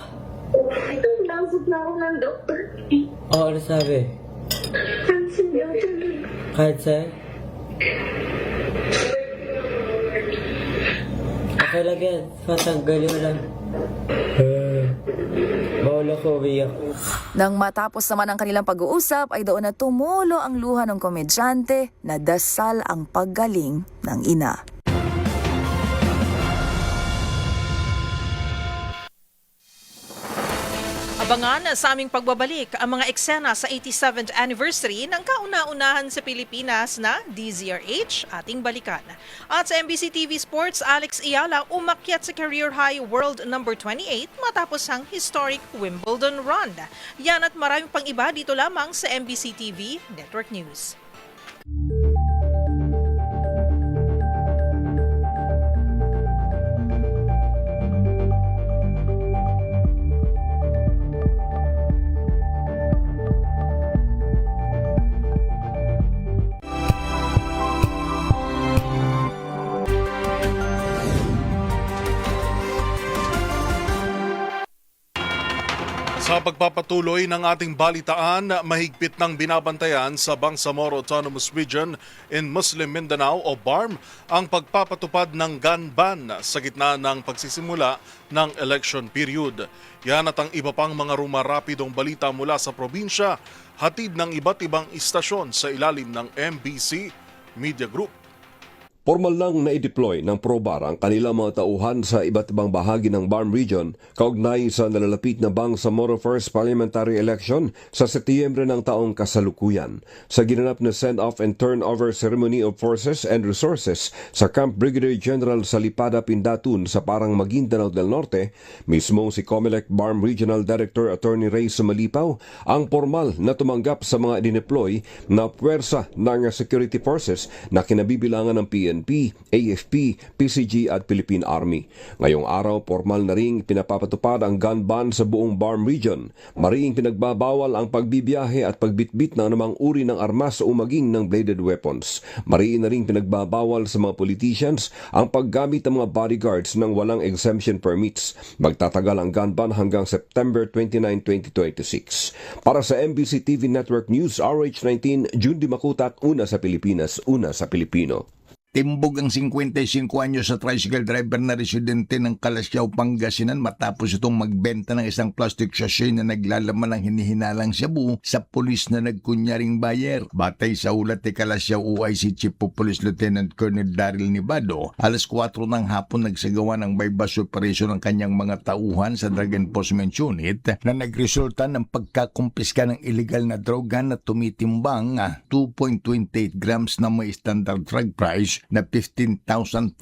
Nasot na ako ng doktor. Oo, ano sabi? Cancer daw. Cancer? Okay lang yan. Patanggalin mo lang. Bawal ako umiyak. Nang matapos naman ang kanilang pag-uusap ay doon na tumulo ang luha ng komedyante na dasal ang paggaling ng ina. Abangan sa aming pagbabalik ang mga eksena sa 87th anniversary ng kauna-unahan sa Pilipinas na DZRH ating balikan. At sa MBC TV Sports, Alex Ayala umakyat sa career high world number 28 matapos ang historic Wimbledon run. Yan at maraming pang iba dito lamang sa MBC TV Network News. Sa pagpapatuloy ng ating balitaan, mahigpit ng binabantayan sa Bangsamoro Autonomous Region in Muslim Mindanao o BARM ang pagpapatupad ng gun ban sa gitna ng pagsisimula ng election period. Yan at ang iba pang mga rumarapidong balita mula sa probinsya, hatid ng iba't ibang istasyon sa ilalim ng MBC Media Group. Formal lang na i-deploy ng ProBAR ang kanilang mga tauhan sa iba't ibang bahagi ng BARM Region kaugnay sa nalalapit na Bangsamoro First Parliamentary Election sa Setyembre ng taong kasalukuyan. Sa ginanap na send-off and turnover ceremony of forces and resources sa Camp Brigadier General Salipada Pindatun sa Parang Maguindanao del Norte, mismo si COMELEC BARM Regional Director Attorney Ray Sumalipaw ang formal na tumanggap sa mga dineploy na puwersa ng security forces na kinabibilangan ng PNP, AFP, PCG at Philippine Army. Ngayong araw, formal na ring pinapapatupad ang gun ban sa buong BARM Region. Mariing pinagbabawal ang pagbibiyahe at pagbitbit ng anumang uri ng armas o maging ng bladed weapons. Mariing na ring pinagbabawal sa mga politicians ang paggamit ng mga bodyguards ng walang exemption permits. Magtatagal ang gun ban hanggang September 29, 2026. Para sa MBC TV Network News, RH19, June Di Makutak, una sa Pilipinas, una sa Pilipino. Timbog ang 55 anyos sa tricycle driver na residente ng Kalasyaw, Pangasinan matapos itong magbenta ng isang plastic sachet na naglalaman ng hinihinalang shabu sa pulis na nagkunyaring buyer. Batay sa ulat ni Kalasyaw OIC Chief of Police Lieutenant Colonel Daryl Nibado, alas 4 ng hapon nagsagawa ng bypass operation ng kanyang mga tauhan sa Drug Enforcement Unit na nagresulta ng pagkakumpiska ng illegal na droga na tumitimbang 2.28 grams na may standard drug price na 15,504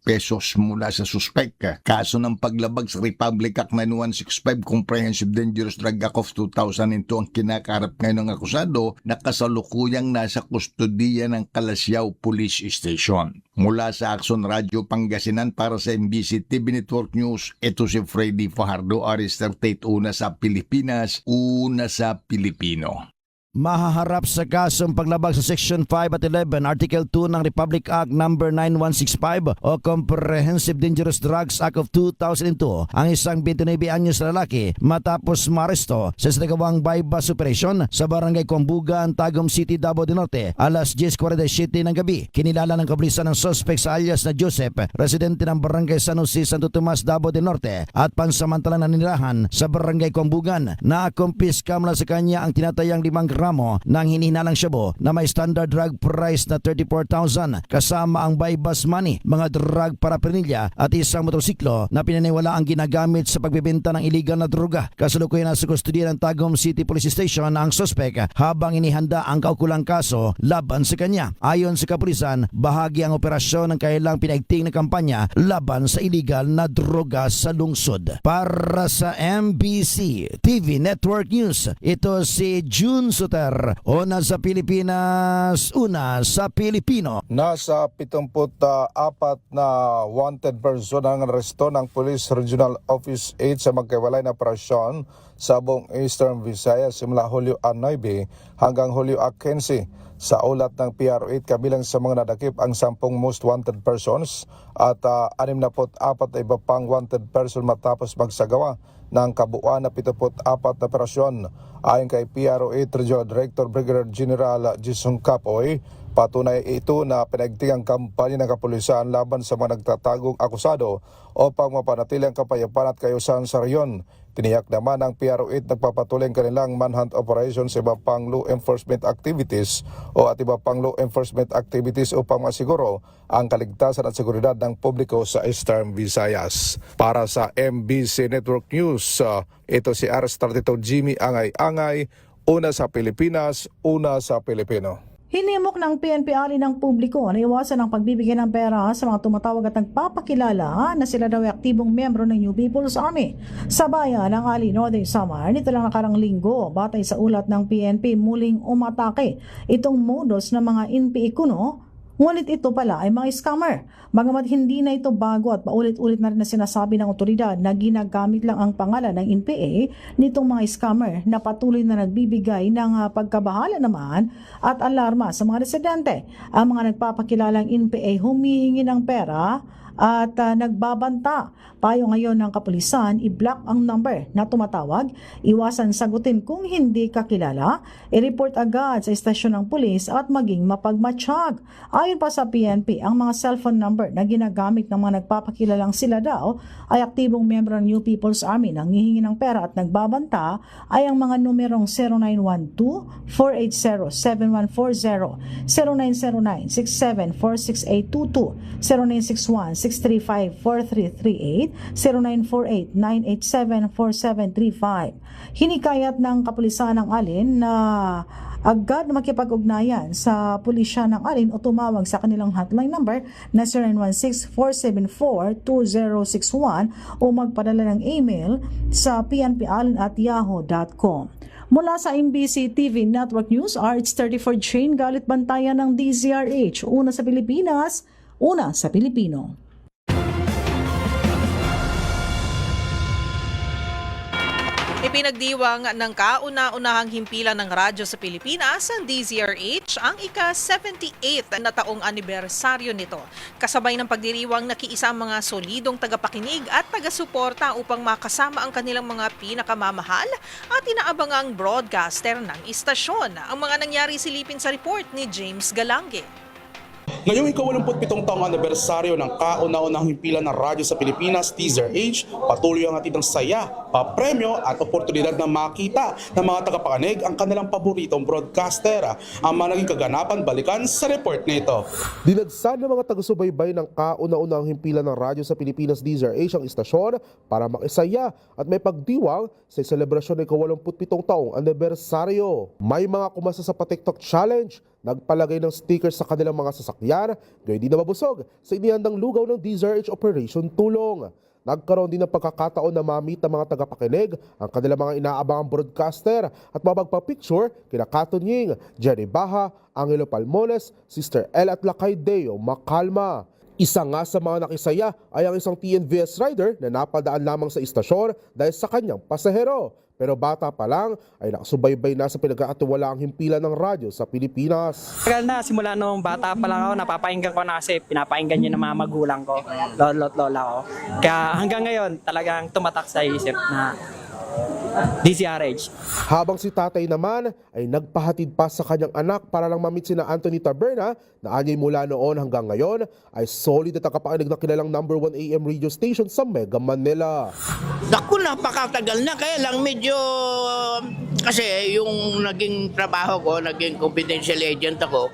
pesos mula sa suspek. Kaso ng paglabag sa Republic Act 9165 Comprehensive Dangerous Drug Act of 2002 ang kinakaharap ngayon ng akusado na kasalukuyang nasa kustodiya ng Kalasyaw Police Station. Mula sa Action Radio Pangasinan para sa MBC TV Network News, ito si Freddy Fajardo, Arrested State, una sa Pilipinas, una sa Pilipino. Mahaharap sa kasong paglabag sa Section 5 at 11, Article 2 ng Republic Act No. 9165 o Comprehensive Dangerous Drugs Act of 2002 ang isang 29 anyos na lalaki matapos maresto sa sinagawang bypass operation sa Barangay Combugan, Tagum City, Davao del Norte alas 10:47 ng gabi. Kinilala ng kapulisan ng suspect sa alias na Joseph, residente ng Barangay San Jose, Santo Tomas, Davao del Norte at pansamantalang nanirahan sa Barangay Combugan. Nakumpiska mula sa kanya ang tinatayang 5 gramo ng hinihinalang shabu na may standard drug price na 34,000 kasama ang bypass money, mga drug paraphernalia at isang motorsiklo na pinaniwala ang ginagamit sa pagbebenta ng illegal na droga. Kasalukuyan na sa kustodiya ng Tagum City Police Station ang suspect habang inihanda ang kaukulang kaso laban sa kanya. Ayon sa kapulisan, bahagi ang operasyon ng kailang pinaigting na kampanya laban sa illegal na droga sa lungsod. Para sa MBC TV Network News, ito si June Soter, una sa Pilipinas, una sa Pilipino. Nasa 74 na wanted person ang aresto ng Police Regional Office 8 sa magkaiwalay na operasyon sa buong Eastern Visayas simula Hulyo 9 hanggang Hulyo 15. Sa ulat ng PRO8, kabilang sa mga nadakip ang 10 most wanted persons at 64 na iba pang wanted person matapos magsagawa ng kabuuan na 74 na operasyon. Ayon kay PRO8 Regional Director Brigadier General Jisung Kapoy, patunay ito na pinaigting ang kampanya ng kapulisan laban sa mga nagtatagong akusado upang mapanatili ang kapayapaan at kaayusan sa reyon. Tiniyak naman ng PRO8 nagpapatuloy ang kanilang manhunt operations sa iba pang law enforcement activities upang masiguro ang kaligtasan at seguridad ng publiko sa Eastern Visayas. Para sa MBC Network News, ito si RS32 Jimmy Angay-Angay, una sa Pilipinas, una sa Pilipino. Hinimok ng PNP ali ng publiko na iwasan ang pagbibigay ng pera sa mga tumatawag at nagpapakilala na sila daw ay aktibong miyembro ng New People's Army. Sa bayan ng Ali, Northern Samar, nito lang nakarang linggo, batay sa ulat ng PNP, muling umatake itong modus ng mga NPA kuno. Ngunit ito pala ay mga scammer. Bagamat hindi na ito bago at paulit-ulit na rin na sinasabi ng otoridad na ginagamit lang ang pangalan ng NPA nitong mga scammer na patuloy na nagbibigay ng pagkabahala naman at alarma sa mga residente. Ang mga nagpapakilalang NPA humihingi ng pera at nagbabanta. Payo ngayon ng kapulisan, i-block ang number na tumatawag, iwasan sagutin kung hindi kakilala, i-report agad sa istasyon ng pulis at maging mapagmatsyag. Ayon pa sa PNP, ang mga cellphone number na ginagamit ng mga nagpapakilalang sila daw ay aktibong miyembro ng New People's Army na nanghihingi ng pera at nagbabanta ay ang mga numerong 0912-480-7140, 0909-6746822, 0961-635-4338, 0948-987-4735. Hinikayat ng kapulisan ng Alin na agad makipag-ugnayan sa pulisya ng Alin o tumawag sa kanilang hotline number na 0916-474-2061 o magpadala ng email sa pnpalin@yahoo.com. Mula sa MBC TV Network News, RH34 Jane Galit Bantayan ng DZRH. Una sa Pilipinas, una sa Pilipino. Ipinagdiwang ng kauna-unahang himpilan ng radyo sa Pilipinas ang DZRH ang ika-78 na taong anibersaryo nito. Kasabay ng pagdiriwang nakiisa ang mga solidong tagapakinig at taga-suporta upang makasama ang kanilang mga pinakamamahal at inaabangang broadcaster ng istasyon. Ang mga nangyari silipin sa report ni James Galange. Ngayong ika-87 taong anibersaryo ng kauna-unahang himpilan ng radyo sa Pilipinas, DZRH, patuloy ang hatid ng saya, papremyo at oportunidad na makita ng mga tagapakinig ang kanilang paboritong broadcaster. Ang mga naging kaganapan balikan sa report nito. Dinagsan ng mga taga-subaybay ng kauna-unahang himpilan ng radyo sa Pilipinas, DZRH, ang istasyon para makisaya at may pagdiwang sa selebrasyon ng ika-87 taong anibersaryo. May mga kumasa sa pa-TikTok challenge, nagpalagay ng stickers sa kanilang mga sasakyan, gayon din na mabusog sa inihandang lugaw ng DZRH Operation Tulong. Nagkaroon din ng pagkakataon na ma-meet ng mga tagapakinig ang kanilang mga inaabangang broadcaster at mapagpa-picture kina Katon Ying, Jenny Baha, Angelo Palmones, Sister El at Lakay Deo Makalma. Isa nga sa mga nakisaya ay ang isang TNVS rider na napadaan lamang sa istasyon dahil sa kanyang pasahero. Pero bata pa lang ay nakasubaybay na sa pinag-aatiwalaang himpilan ng radyo sa Pilipinas. Tagal na, simula nung bata pa lang ako, napapainggan ko na kasi pinapainggan yun ng mga magulang ko, lolo't lola ko. Kaya hanggang ngayon talagang tumatak sa isip na DZRH. Habang si tatay naman ay nagpahatid pa sa kanyang anak para lang mamit sina Anthony Taberna na anyay mula noon hanggang ngayon ay solid at nakapakinig na kilalang #1 AM radio station sa Mega Manila. Naku, napakatagal na, kaya lang medyo kasi yung naging trabaho ko, naging confidential agent ako,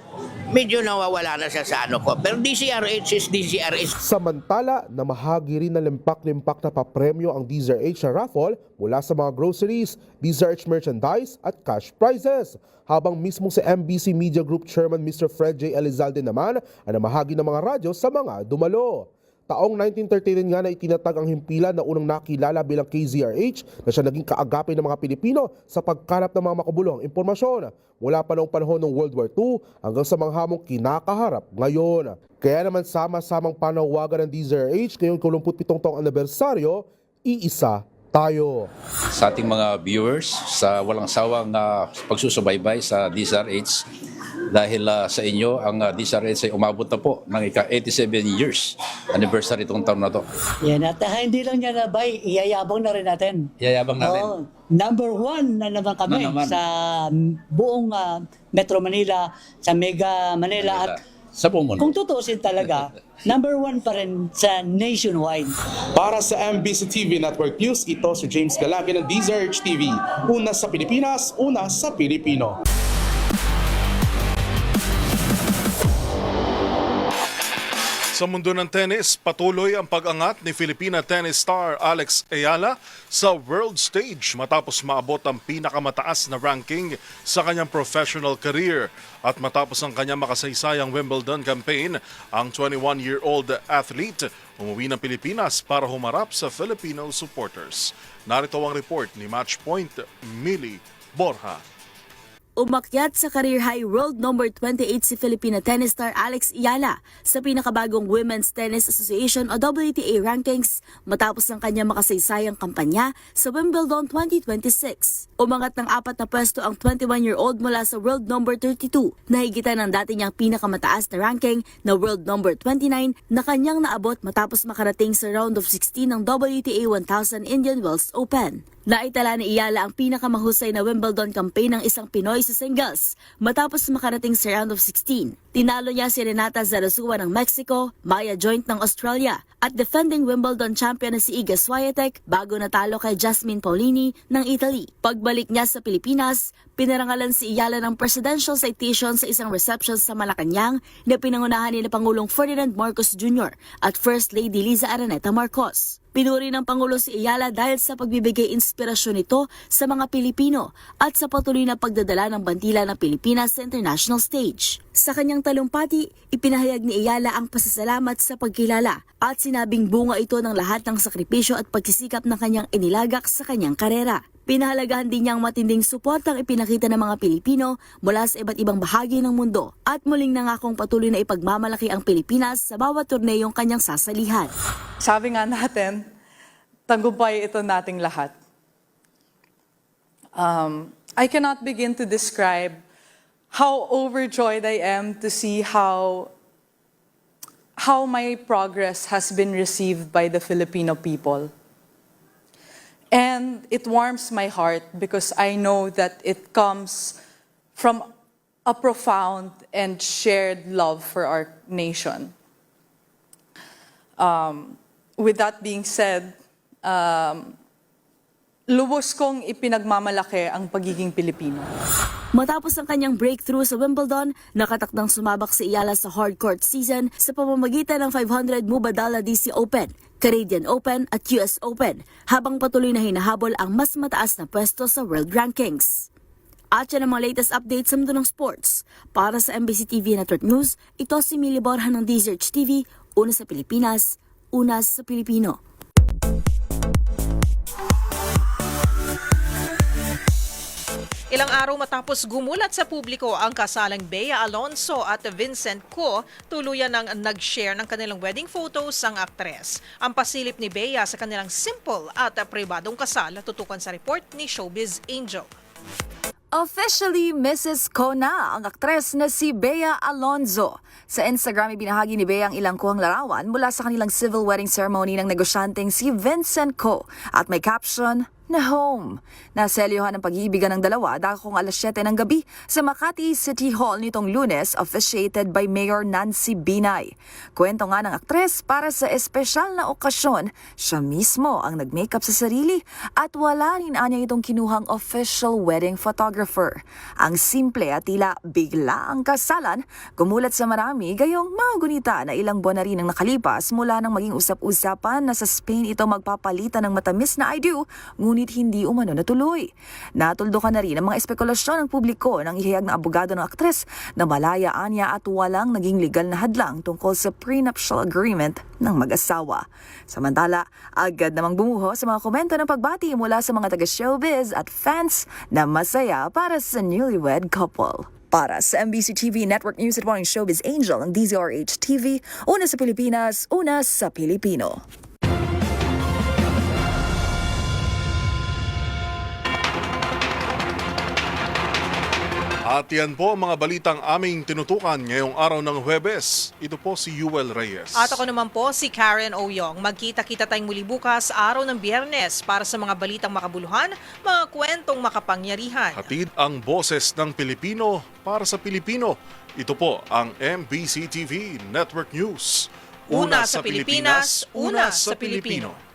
medyo nawawala na siya sa ano ko. Pero DZRH is DZRH. Samantala, namahagi rin na limpak-limpak na papremyo ang DZRH na raffle mula sa mga groceries, DZRH merchandise at cash prizes. Habang mismo sa MBC Media Group Chairman Mr. Fred J. Elizalde naman ay namahagi ng mga radyo sa mga dumalo. Taong 1939 nga na itinatag ang himpilan na unang nakilala bilang KZRH na siya naging kaagapay ng mga Pilipino sa pagkalap ng mga makabuluhang impormasyon mula pa noong panahon ng World War II hanggang sa mga hamong kinakaharap ngayon. Kaya naman sama-samang panawagan ng DZRH ngayong 87 taong anibersaryo, iisa tayo. Sa ating mga viewers, sa walang sawang pagsusubaybay sa DZRH, dahil sa inyo, ang DZRH ay umabot na po ng ika-87 years anniversary itong taon na to. Yan, at hindi lang niya nabay, iyayabang na rin natin. Iyayabang natin. Oo, #1 na naman kami sa buong Metro Manila, sa Mega Manila. At sa buong mundo. Kung tutuusin talaga, #1 pa rin sa nationwide. Para sa MBC TV Network News, ito si James Galagi ng DZRH TV. Una sa Pilipinas, una sa Pilipino. Sa mundo ng tennis, patuloy ang pag-angat ni Filipina tennis star Alex Ayala sa world stage matapos maabot ang pinakamataas na ranking sa kanyang professional career. At matapos ang kanyang makasaysayang Wimbledon campaign, ang 21-year-old athlete umuwi ng Pilipinas para humarap sa Filipino supporters. Narito ang report ni Matchpoint Millie Borja. Umakyat sa career high world number 28 si Filipina tennis star Alex Ayala sa pinakabagong Women's Tennis Association o WTA rankings matapos ang kanya makasaysayang kampanya sa Wimbledon 2026. Umangat ng 4 na pwesto ang 21-year-old mula sa world number 32, nahigitan ng dati niyang pinakamataas na ranking na world number 29 na kanyang naabot matapos makarating sa round of 16 ng WTA 1000 Indian Wells Open. Naitala ni Ayala ang pinakamahusay na Wimbledon campaign ng isang Pinoy sa singles matapos makarating sa round of 16. Tinalo niya si Renata Zarazua ng Mexico, Maya Joint ng Australia at defending Wimbledon champion na si Iga Swiatek bago natalo kay Jasmine Paolini ng Italy. Pagbalik niya sa Pilipinas, pinarangalan si Ayala ng presidential citation sa isang reception sa Malacanang na pinangunahan ni Pangulong Ferdinand Marcos Jr. at First Lady Liza Araneta Marcos. Pinuri ng Pangulo si Ayala dahil sa pagbibigay inspirasyon nito sa mga Pilipino at sa patuloy na pagdadala ng bandila ng Pilipinas sa international stage. Sa kanyang talumpati, ipinahayag ni Ayala ang pasasalamat sa pagkilala at sinabing bunga ito ng lahat ng sakripisyo at pagsisikap ng kanyang inilagak sa kanyang karera. Pinahalagahan din niyang matinding suportang ipinakita ng mga Pilipino mula sa iba't ibang bahagi ng mundo at muling nangakong patuloy na ipagmamalaki ang Pilipinas sa bawat turneyong kanyang sasalihan. Sabi nga natin, tagumpay ito nating lahat. I cannot begin to describe how overjoyed I am to see how my progress has been received by the Filipino people. And it warms my heart because I know that it comes from a profound and shared love for our nation. With that being said, lubos kong ipinagmamalaki ang pagiging Pilipino. Matapos ang kanyang breakthrough sa Wimbledon, nakatakdang sumabak si Ayala sa hardcourt season sa pamamagitan ng 500 Mubadala DC Open, Canadian Open at US Open, habang patuloy na hinahabol ang mas mataas na pwesto sa world rankings. At yan ang mga latest updates sa mundo ng sports. Para sa MBC TV Network News, ito si Millie Borja ng DZRH TV, una sa Pilipinas, una sa Pilipino. Ilang araw matapos gumulat sa publiko ang kasalang Bea Alonzo at Vincent Co, tuluyan ng nag-share ng kanilang wedding photos ang aktres. Ang pasilip ni Bea sa kanilang simple at pribadong kasal, tutukan sa report ni Showbiz Angel. Officially, Mrs. Co na ang aktres na si Bea Alonzo. Sa Instagram, ibinahagi ni Bea ang ilang kuhang larawan mula sa kanilang civil wedding ceremony ng negosyanteng si Vincent Co at may caption na home. Naselyohan ang pag-iibigan ng dalawa dakong alas 7 ng gabi sa Makati City Hall nitong Lunes, officiated by Mayor Nancy Binay. Kwento nga ng aktres, para sa espesyal na okasyon, siya mismo ang nag-makeup sa sarili at wala rin anya itong kinuhang official wedding photographer. Ang simple at tila bigla ang kasalan, gumulat sa marami, gayong mga gunita na ilang buwan na rin ang nakalipas mula nang maging usap-usapan na sa Spain ito magpapalitan ng matamis na I do, ngunit hindi umano natuloy. Natuldukan na rin ang mga espekulasyon ng publiko ng ihayag ng abogado ng aktres na malayaan niya at walang naging legal na hadlang tungkol sa prenuptial agreement ng mag-asawa. Samantala, agad namang bumuho sa mga komento ng pagbati mula sa mga taga-showbiz at fans na masaya para sa newlywed couple. Para sa MBC TV Network News at Morning Showbiz Angel ng DZRH TV, una sa Pilipinas, una sa Pilipino. At yan po ang mga balitang aming tinutukan ngayong araw ng Huwebes. Ito po si Yuel Reyes. At ako naman po si Karen Oyong. Magkita-kita tayong muli bukas, araw ng Biyernes, para sa mga balitang makabuluhan, mga kwentong makapangyarihan. Hatid ang boses ng Pilipino para sa Pilipino. Ito po ang MBC TV Network News. Una sa Pilipinas, una sa Pilipino.